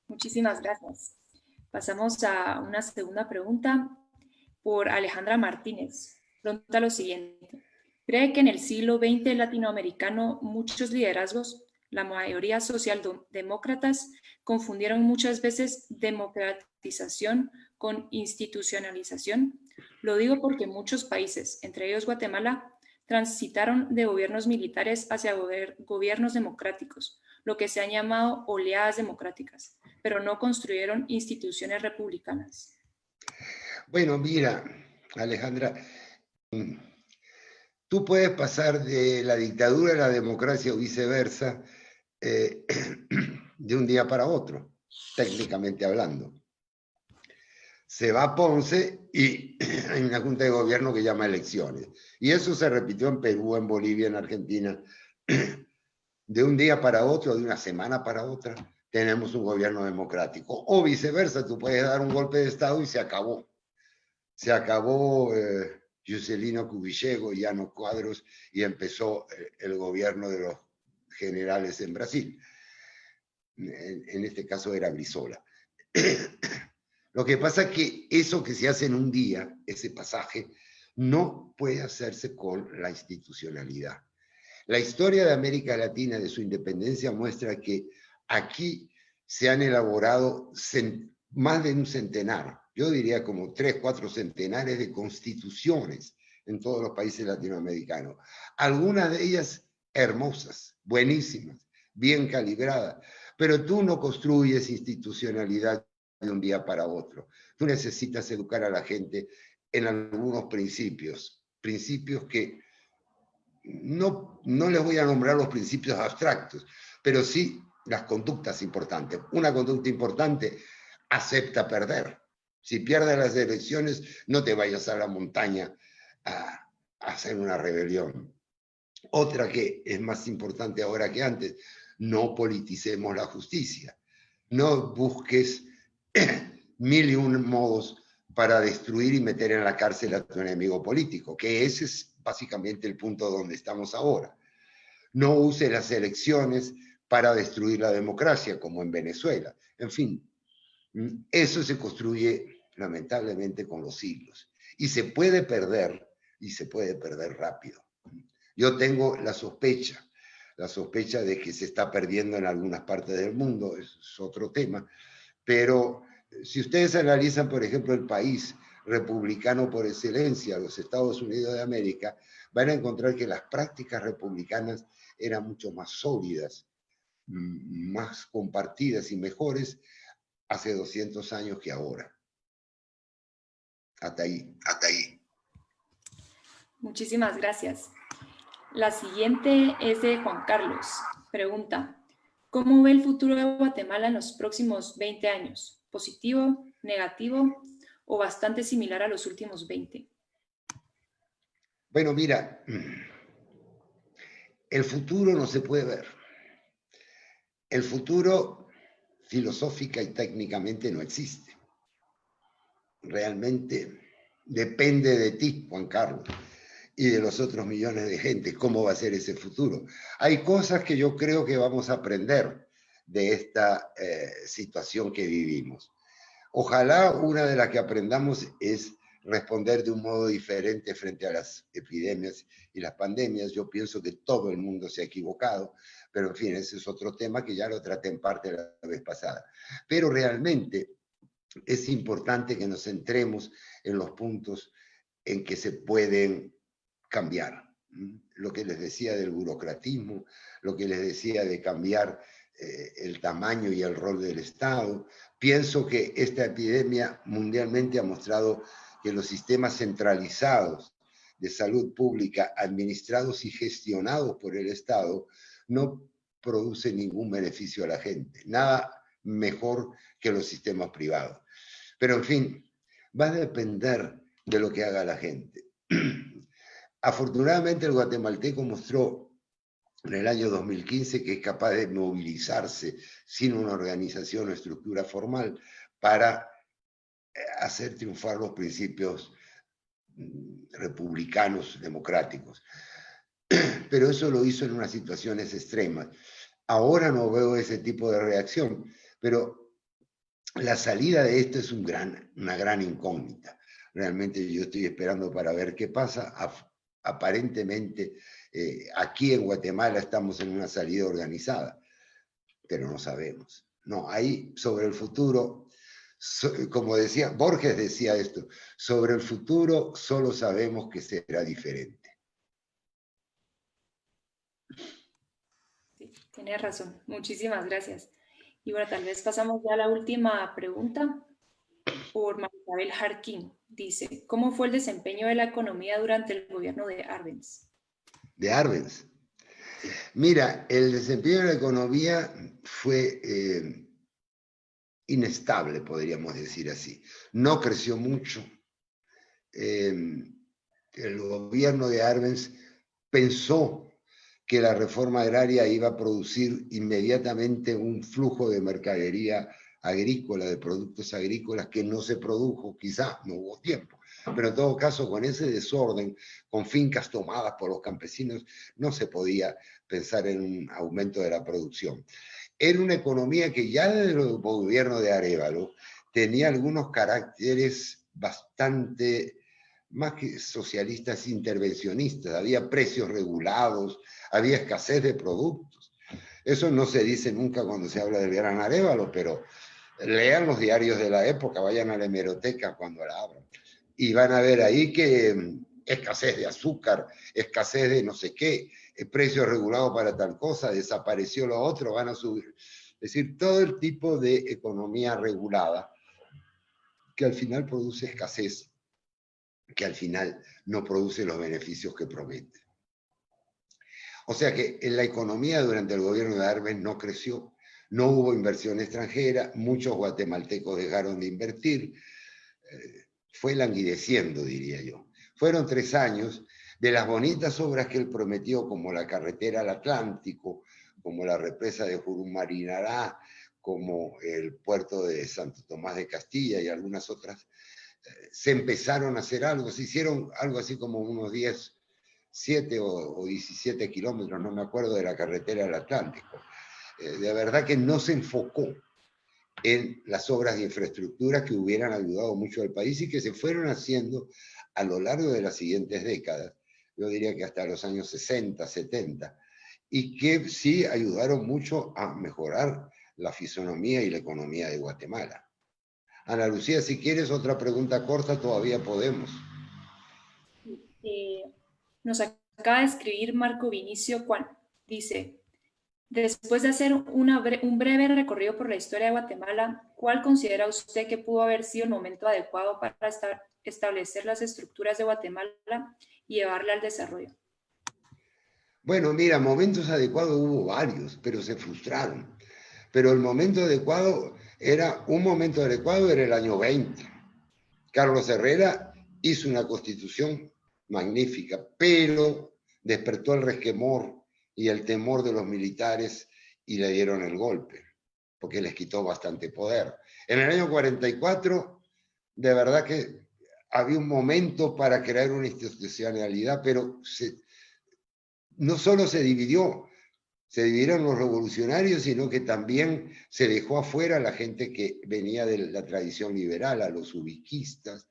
Muchísimas gracias. Pasamos a una segunda pregunta por Alejandra Martínez. Pregunta lo siguiente: ¿cree que en el siglo XX latinoamericano muchos liderazgos, la mayoría socialdemócratas, confundieron muchas veces democratización con institucionalización? Lo digo porque muchos países, entre ellos Guatemala, transitaron de gobiernos militares hacia gobiernos democráticos, lo que se han llamado oleadas democráticas, pero no construyeron instituciones republicanas. Bueno, mira, Alejandra, tú puedes pasar de la dictadura a la democracia o viceversa de un día para otro, técnicamente hablando. Se va a Ponce y hay una junta de gobierno que llama elecciones. Y eso se repitió en Perú, en Bolivia, en Argentina. De un día para otro, de una semana para otra, tenemos un gobierno democrático. O viceversa, tú puedes dar un golpe de Estado y se acabó. Se acabó Juscelino Kubitschek, Llano Quadros, y empezó el gobierno de los generales en Brasil. En este caso era Brizola. Lo que pasa es que eso que se hace en un día, ese pasaje, no puede hacerse con la institucionalidad. La historia de América Latina, de su independencia, muestra que aquí se han elaborado más de un centenar, yo diría como 3, 4 centenares de constituciones en todos los países latinoamericanos. Algunas de ellas hermosas, buenísimas, bien calibradas, pero tú no construyes institucionalidad de un día para otro. Tú necesitas educar a la gente en algunos principios, principios que no les voy a nombrar los principios abstractos, pero sí las conductas importantes. Una conducta importante, acepta perder. Si pierdes las elecciones, no te vayas a la montaña a hacer una rebelión. Otra que es más importante ahora que antes, no politicemos la justicia. No busques mil y un modos para destruir y meter en la cárcel a tu enemigo político, que ese es básicamente el punto donde estamos ahora. No use las elecciones para destruir la democracia, como en Venezuela. En fin, eso se construye lamentablemente con los siglos. Y se puede perder rápido. Yo tengo la sospecha de que se está perdiendo en algunas partes del mundo, es otro tema, pero si ustedes analizan, por ejemplo, el país republicano por excelencia, los Estados Unidos de América, van a encontrar que las prácticas republicanas eran mucho más sólidas, más compartidas y mejores hace 200 años que ahora. Hasta ahí. Muchísimas gracias. La siguiente es de Juan Carlos. Pregunta, ¿cómo ve el futuro de Guatemala en los próximos 20 años? ¿Positivo, negativo o bastante similar a los últimos 20? Bueno, mira, el futuro no se puede ver. El futuro filosófica y técnicamente no existe. Realmente depende de ti, Juan Carlos, y de los otros millones de gente, cómo va a ser ese futuro. Hay cosas que yo creo que vamos a aprender de esta situación que vivimos. Ojalá una de las que aprendamos es responder de un modo diferente frente a las epidemias y las pandemias. Yo pienso que todo el mundo se ha equivocado, pero en fin, ese es otro tema que ya lo traté en parte la vez pasada. Pero realmente es importante que nos centremos en los puntos en que se pueden cambiar. Lo que les decía del burocratismo, lo que les decía de cambiar el tamaño y el rol del Estado. Pienso que esta epidemia mundialmente ha mostrado que los sistemas centralizados de salud pública, administrados y gestionados por el Estado, no producen ningún beneficio a la gente. Nada mejor que los sistemas privados. Pero en fin, va a depender de lo que haga la gente. Afortunadamente el guatemalteco mostró en el año 2015 que es capaz de movilizarse sin una organización o estructura formal para hacer triunfar los principios republicanos democráticos. Pero eso lo hizo en unas situaciones extremas. Ahora no veo ese tipo de reacción, pero la salida de esto es una gran incógnita. Realmente yo estoy esperando para ver qué pasa. Aparentemente, aquí en Guatemala estamos en una salida organizada, pero no sabemos. No, ahí sobre el futuro, como decía, Borges decía esto, sobre el futuro solo sabemos que será diferente. Sí, tienes razón. Muchísimas gracias. Y bueno, tal vez pasamos ya a la última pregunta. por Marisabel Jarquín. Dice, ¿cómo fue el desempeño de la economía durante el gobierno de Arbenz? De Arbenz. Sí. Mira, el desempeño de la economía fue inestable, podríamos decir así. No creció mucho. El gobierno de Arbenz pensó que la reforma agraria iba a producir inmediatamente un flujo de mercadería agrícola, de productos agrícolas que no se produjo, quizá no hubo tiempo, pero en todo caso con ese desorden, con fincas tomadas por los campesinos, no se podía pensar en un aumento de la producción. Era una economía que ya desde el gobierno de Arévalo tenía algunos caracteres bastante más que socialistas intervencionistas, había precios regulados, había escasez de productos. Eso no se dice nunca cuando se habla del Gran Arévalo, pero lean los diarios de la época, vayan a la hemeroteca cuando la abran, y van a ver ahí que escasez de azúcar, escasez de no sé qué, precio regulado para tal cosa, desapareció lo otro, van a subir. Es decir, todo el tipo de economía regulada que al final produce escasez, que al final no produce los beneficios que promete. O sea que en la economía durante el gobierno de Arbenz no creció, no hubo inversión extranjera, muchos guatemaltecos dejaron de invertir, fue languideciendo, diría yo. Fueron 3 años de las bonitas obras que él prometió, como la carretera al Atlántico, como la represa de Jurumarinará, como el puerto de Santo Tomás de Castilla y algunas otras, se empezaron a hacer algo, se hicieron algo así como unos 7 o 17 kilómetros, no me acuerdo, de la carretera del Atlántico. De verdad que no se enfocó en las obras de infraestructura que hubieran ayudado mucho al país y que se fueron haciendo a lo largo de las siguientes décadas, yo diría que hasta los años 60, 70, y que sí ayudaron mucho a mejorar la fisonomía y la economía de Guatemala. Ana Lucía, si quieres otra pregunta corta, todavía podemos. Nos acaba de escribir Marco Vinicio Juan. Dice, después de hacer un breve recorrido por la historia de Guatemala, ¿cuál considera usted que pudo haber sido el momento adecuado para establecer las estructuras de Guatemala y llevarla al desarrollo? Bueno, mira, momentos adecuados hubo varios, pero se frustraron. Pero el momento adecuado un momento adecuado era el año 20. Carlos Herrera hizo una constitución magnífica, pero despertó el resquemor y el temor de los militares y le dieron el golpe, porque les quitó bastante poder. En el año 44, de verdad que había un momento para crear una institucionalidad, pero no solo se dividieron los revolucionarios, sino que también se dejó afuera a la gente que venía de la tradición liberal, a los ubiquistas,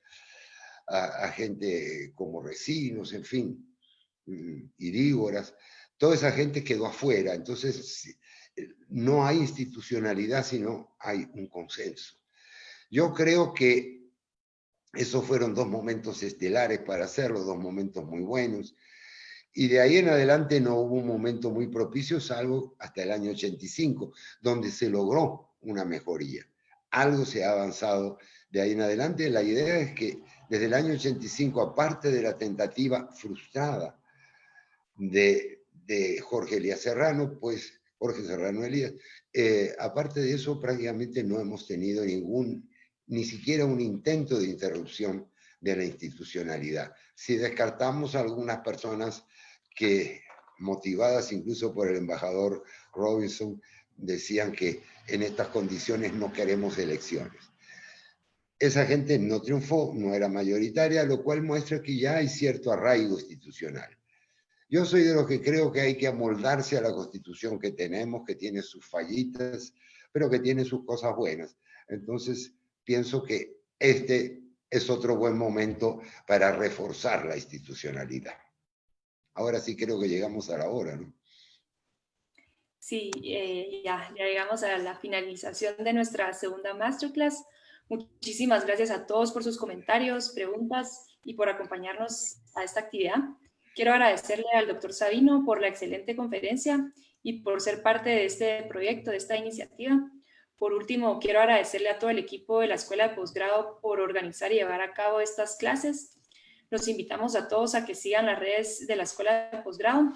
a gente como Recinos, en fin, Irígoras, toda esa gente quedó afuera. Entonces, no hay institucionalidad, sino hay un consenso. Yo creo que esos fueron 2 momentos estelares para hacerlo, 2 momentos muy buenos. Y de ahí en adelante no hubo un momento muy propicio, salvo hasta el año 85, donde se logró una mejoría. Algo se ha avanzado de ahí en adelante. La idea es que desde el año 85, aparte de la tentativa frustrada de Jorge Elías Serrano, pues Jorge Serrano Elías, aparte de eso prácticamente no hemos tenido ni siquiera un intento de interrupción de la institucionalidad. Si descartamos a algunas personas que, motivadas incluso por el embajador Robinson, decían que en estas condiciones no queremos elecciones. Esa gente no triunfó, no era mayoritaria, lo cual muestra que ya hay cierto arraigo institucional. Yo soy de los que creo que hay que amoldarse a la Constitución que tenemos, que tiene sus fallitas, pero que tiene sus cosas buenas. Entonces, pienso que este es otro buen momento para reforzar la institucionalidad. Ahora sí creo que llegamos a la hora, ¿no? Sí, ya llegamos a la finalización de nuestra segunda masterclass. Muchísimas gracias a todos por sus comentarios, preguntas y por acompañarnos a esta actividad. Quiero agradecerle al doctor Sabino por la excelente conferencia y por ser parte de este proyecto, de esta iniciativa. Por último, quiero agradecerle a todo el equipo de la Escuela de Posgrado por organizar y llevar a cabo estas clases. Los invitamos a todos a que sigan las redes de la Escuela de Posgrado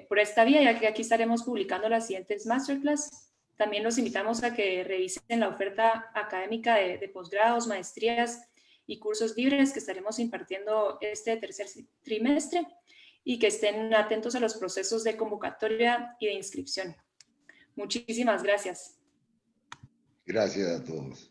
por esta vía, ya que aquí estaremos publicando las siguientes masterclass. También los invitamos a que revisen la oferta académica de posgrados, maestrías y cursos libres que estaremos impartiendo este tercer trimestre y que estén atentos a los procesos de convocatoria y de inscripción. Muchísimas gracias. Gracias a todos.